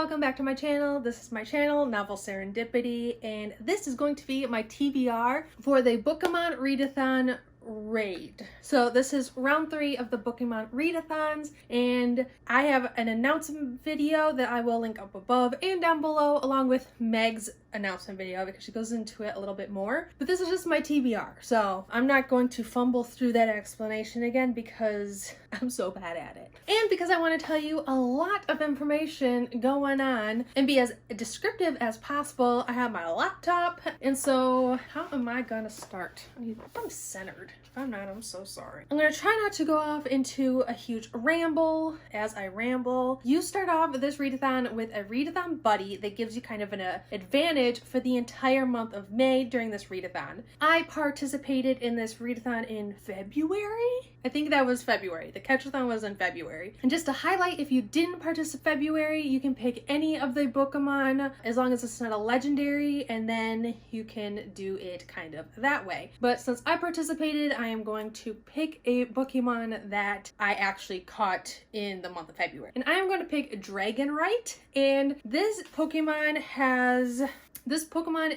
welcome back to my channel. This is my channel, Novel Sarah-ndipity, and this is going to be my TBR for the Bookemon Readathon raid. So this is round 3 of the Bookemon Readathons, and I have an announcement video that I will link up above and down below, along with Meg's announcement video because she goes into it a little bit more. But this is just my TBR, so I'm not going to fumble through that explanation again because I'm so bad at it. And because I want to tell you a lot of information going on and be as descriptive as possible, I have my laptop, and so how am I gonna start? I'm centered. If I'm not, I'm so sorry. I'm gonna try not to go off into a huge ramble as I ramble. You start off this readathon with a readathon buddy that gives you kind of an advantage for the entire month of May during this readathon. I participated in this readathon in February? I think that was February. The catch-a-thon was in February. And just to highlight, if you didn't participate in February, you can pick any of the Bookemon as long as it's not a legendary, and then you can do it kind of that way. But since I participated, I am going to pick a Bookemon that I actually caught in the month of February. And I am going to pick Dragonite, and this Pokemon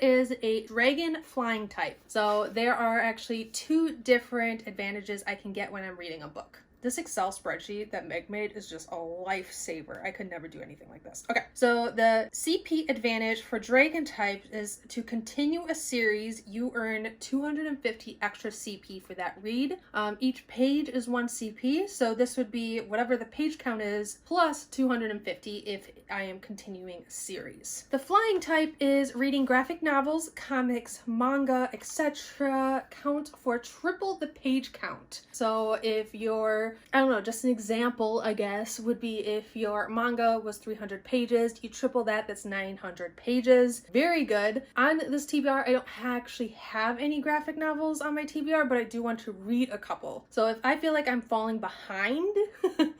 is a dragon flying type. So there are actually 2 different advantages I can get when I'm reading a book. This Excel spreadsheet that Meg made is just a lifesaver. I could never do anything like this. Okay, so the CP advantage for Dragon type is to continue a series, you earn 250 extra CP for that read. Each page is 1 CP, so this would be whatever the page count is plus 250 if I am continuing a series. The flying type is reading graphic novels, comics, manga, etc. count for triple the page count. So if you're, I don't know, just an example, I guess, would be if your manga was 300 pages, you triple that, that's 900 pages. Very good. On this TBR, I don't actually have any graphic novels on my TBR, but I do want to read a couple. So if I feel like I'm falling behind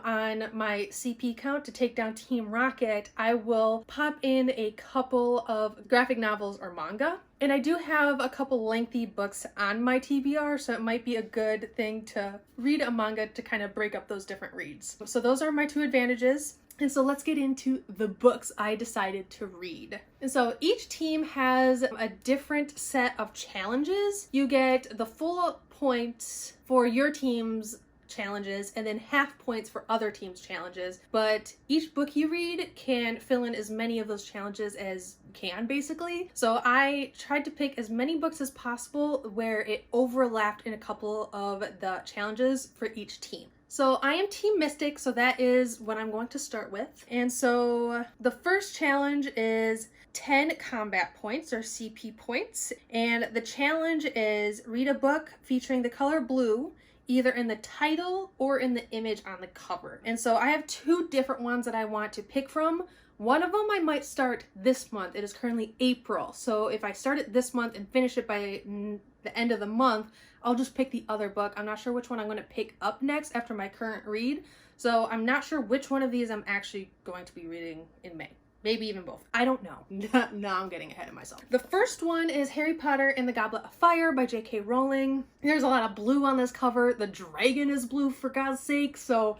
on my CP count to take down Team Rocket, I will pop in a couple of graphic novels or manga. And I do have a couple lengthy books on my TBR, so it might be a good thing to read a manga to kind of break up those different reads. So those are my 2 advantages. And so let's get into the books I decided to read. And so each team has a different set of challenges. You get the full points for your team's challenges and then half points for other teams' challenges, but each book you read can fill in as many of those challenges as you can, basically. So I tried to pick as many books as possible where it overlapped in a couple of the challenges for each team. So I am Team Mystic, so that is what I'm going to start with. And so the first challenge is 10 combat points or CP points, and the challenge is read a book featuring the color blue either in the title or in the image on the cover. And so I have 2 different ones that I want to pick from. One of them I might start this month. It is currently April. So if I start it this month and finish it by the end of the month, I'll just pick the other book. I'm not sure which one I'm going to pick up next after my current read. So I'm not sure which one of these I'm actually going to be reading in May. Maybe even both. I don't know. Now I'm getting ahead of myself. The first one is Harry Potter and the Goblet of Fire by J.K. Rowling. There's a lot of blue on this cover. The dragon is blue, for God's sake. So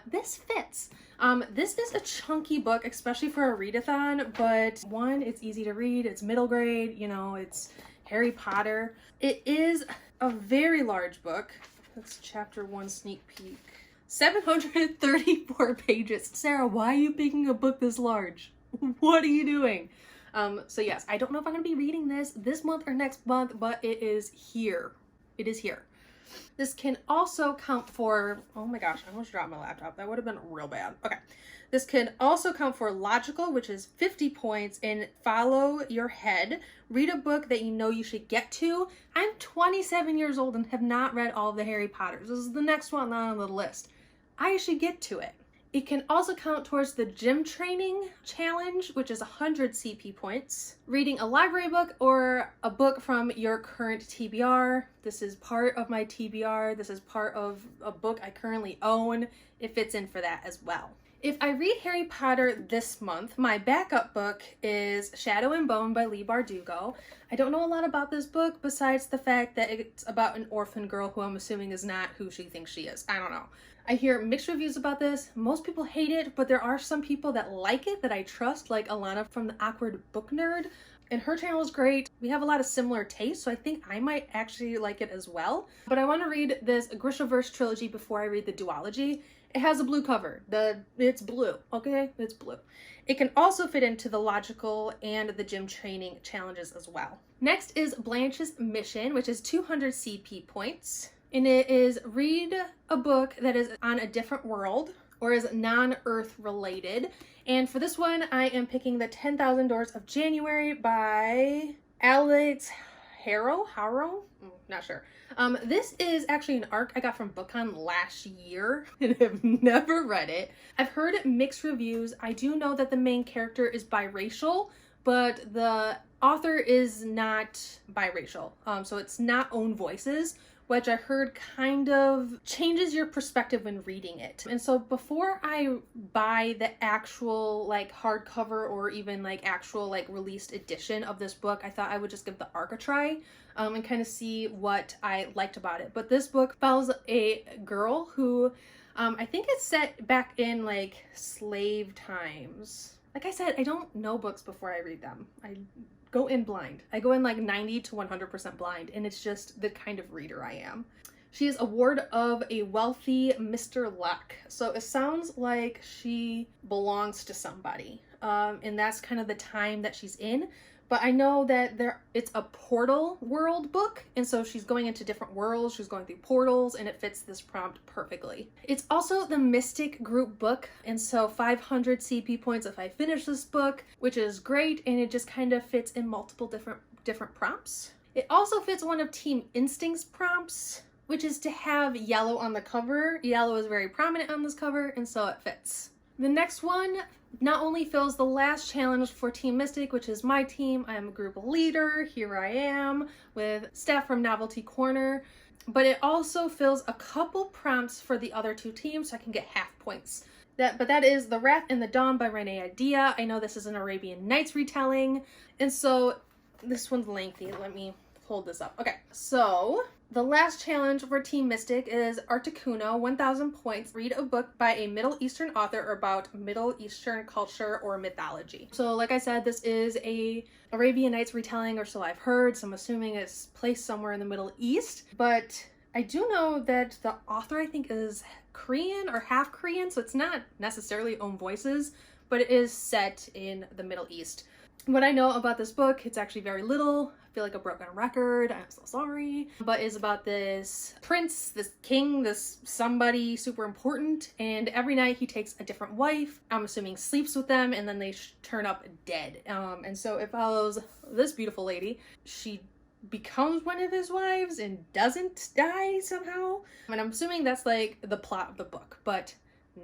this fits. This is a chunky book, especially for a readathon, but one, it's easy to read. It's middle grade, you know, it's Harry Potter. It is a very large book. That's chapter 1 sneak peek. 734 pages. Sarah, why are you picking a book this large? What are you doing? So yes, I don't know if I'm going to be reading this month or next month, but it is here. It is here. This can also count for, oh my gosh, I almost dropped my laptop. That would have been real bad. Okay. This can also count for logical, which is 50 points, and follow your head. Read a book that you know you should get to. I'm 27 years old and have not read all of the Harry Potters. This is the next one on the list. I should get to it. It can also count towards the gym training challenge, which is 100 CP points. Reading a library book or a book from your current TBR. This is part of my TBR. This is part of a book I currently own. It fits in for that as well. If I read Harry Potter this month, my backup book is Shadow and Bone by Leigh Bardugo. I don't know a lot about this book besides the fact that it's about an orphan girl who I'm assuming is not who she thinks she is. I don't know. I hear mixed reviews about this. Most people hate it, but there are some people that like it that I trust, like Alana from the Awkward Book Nerd. And her channel is great. We have a lot of similar tastes, so I think I might actually like it as well. But I want to read this Grishaverse trilogy before I read the duology. It has a blue cover. It's blue, okay? It's blue. It can also fit into the logical and the gym training challenges as well. Next is Blanches Mission, which is 200 CP points. And it is read a book that is on a different world or is non-Earth related. And for this one, I am picking The 10,000 Doors of January by Alex Harrow? Not sure. This is actually an arc I got from Bookemon last year and have never read it. I've heard mixed reviews. I do know that the main character is biracial, but the author is not biracial. So it's not own voices, which I heard kind of changes your perspective when reading it. And so before I buy the actual like hardcover or even like actual like released edition of this book, I thought I would just give the arc a try and kind of see what I liked about it. But this book follows a girl who I think it's set back in like slave times. Like I said, I don't know books before I read them. I go in blind. I go in like 90 to 100% blind, and it's just the kind of reader I am. She is a ward of a wealthy Mr. Luck. So it sounds like she belongs to somebody. And that's kind of the time that she's in. But I know that it's a portal world book, and so she's going into different worlds, she's going through portals, and it fits this prompt perfectly. It's also the Mystic group book, and so 500 CP points if I finish this book, which is great, and it just kind of fits in multiple different prompts. It also fits one of Team Instinct's prompts, which is to have yellow on the cover. Yellow is very prominent on this cover, and so it fits. The next one not only fills the last challenge for Team Mystic, which is my team. I am a group leader. Here I am with Steph from Novelty Corner. But it also fills a couple prompts for the other two teams, so I can get half points. But that is The Wrath in the Dawn by Readathon. I know this is an Arabian Nights retelling. And so this one's lengthy. Let me hold this up. Okay, so the last challenge for Team Mystic is Articuno, 1,000 points. Read a book by a Middle Eastern author about Middle Eastern culture or mythology. So like I said, this is a Arabian Nights retelling, or so I've heard, so I'm assuming it's placed somewhere in the Middle East. But I do know that the author, I think, is Korean or half Korean, so it's not necessarily own voices, but it is set in the Middle East. What I know about this book, it's actually very little. I feel like a broken record, I'm so sorry. But it's about this prince, this king, this somebody super important, and every night he takes a different wife. I'm assuming sleeps with them, and then they turn up dead. And so it follows this beautiful lady. She becomes one of his wives and doesn't die somehow. And I'm assuming that's like the plot of the book, but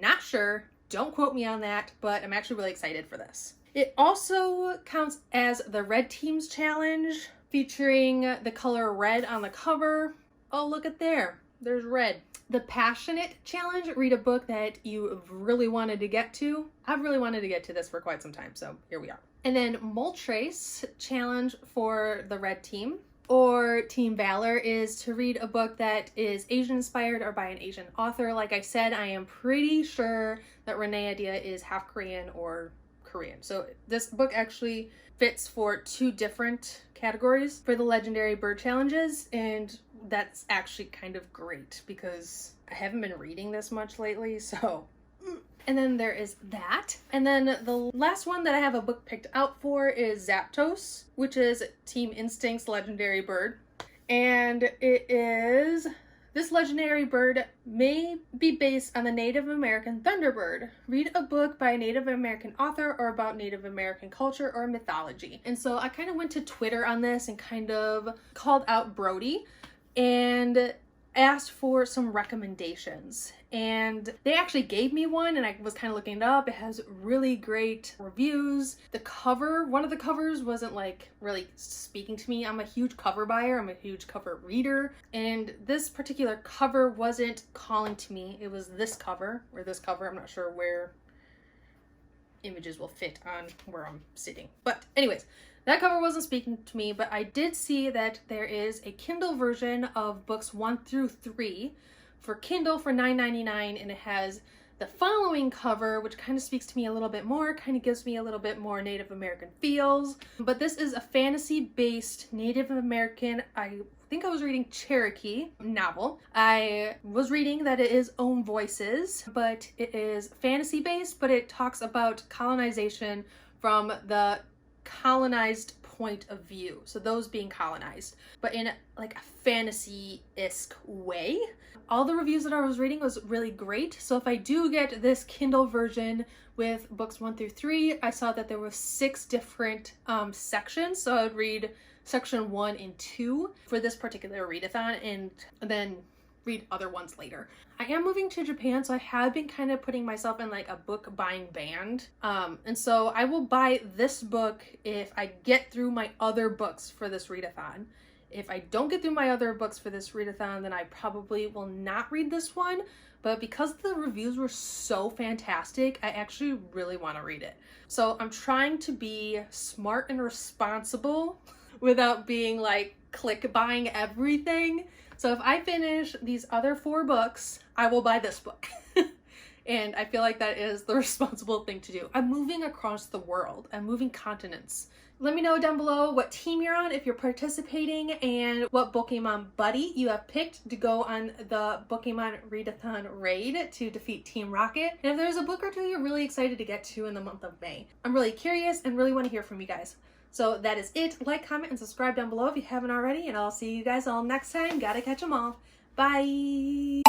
not sure. Don't quote me on that, but I'm actually really excited for this. It also counts as the Red Team's Challenge, featuring the color red on the cover. Oh, look at there. There's red. The Passionate Challenge, read a book that you really wanted to get to. I've really wanted to get to this for quite some time, so here we are. And then Moltres Challenge for the Red Team, or Team Valor, is to read a book that is Asian inspired or by an Asian author. Like I said, I am pretty sure that Readathon is half Korean or Korean. So this book actually fits for two different categories for the Legendary Bird Challenges, and that's actually kind of great because I haven't been reading this much lately, so. And then there is that. And then the last one that I have a book picked out for is Zapdos, which is Team Instinct's Legendary Bird. And it is, this legendary bird may be based on the Native American Thunderbird. Read a book by a Native American author or about Native American culture or mythology. And so I kind of went to Twitter on this and kind of called out Brody and asked for some recommendations, and they actually gave me one, and I was kind of looking it up. It has really great reviews. The cover, one of the covers wasn't like really speaking to me. I'm a huge cover buyer, I'm a huge cover reader, and this particular cover wasn't calling to me. It was this cover, or this cover, I'm not sure where images will fit on where I'm sitting, but anyways, that cover wasn't speaking to me. But I did see that there is a Kindle version of books 1 through 3 for Kindle for $9.99, and it has the following cover, which kind of speaks to me a little bit more, kind of gives me a little bit more Native American feels. But this is a fantasy-based Native American, I think I was reading Cherokee novel. I was reading that it is Own Voices, but it is fantasy-based, but it talks about colonization from the colonized point of view. So those being colonized, but in like a fantasy-esque way. All the reviews that I was reading was really great. So if I do get this Kindle version with books 1 through 3, I saw that there were 6 different sections. So I would read section 1 and 2 for this particular readathon, and then read other ones later. I am moving to Japan, so I have been kind of putting myself in like a book buying band. And so I will buy this book if I get through my other books for this readathon. If I don't get through my other books for this readathon, then I probably will not read this one. But because the reviews were so fantastic, I actually really want to read it. So I'm trying to be smart and responsible without being like click buying everything. So if I finish these other 4 books, I will buy this book. And I feel like that is the responsible thing to do. I'm moving across the world. I'm moving continents. Let me know down below what team you're on if you're participating, and what Bookemon buddy you have picked to go on the Bookemon Readathon raid to defeat Team Rocket. And if there's a book or two you're really excited to get to in the month of May. I'm really curious and really want to hear from you guys. So that is it. Like, comment, and subscribe down below if you haven't already, and I'll see you guys all next time. Gotta catch 'em all. Bye!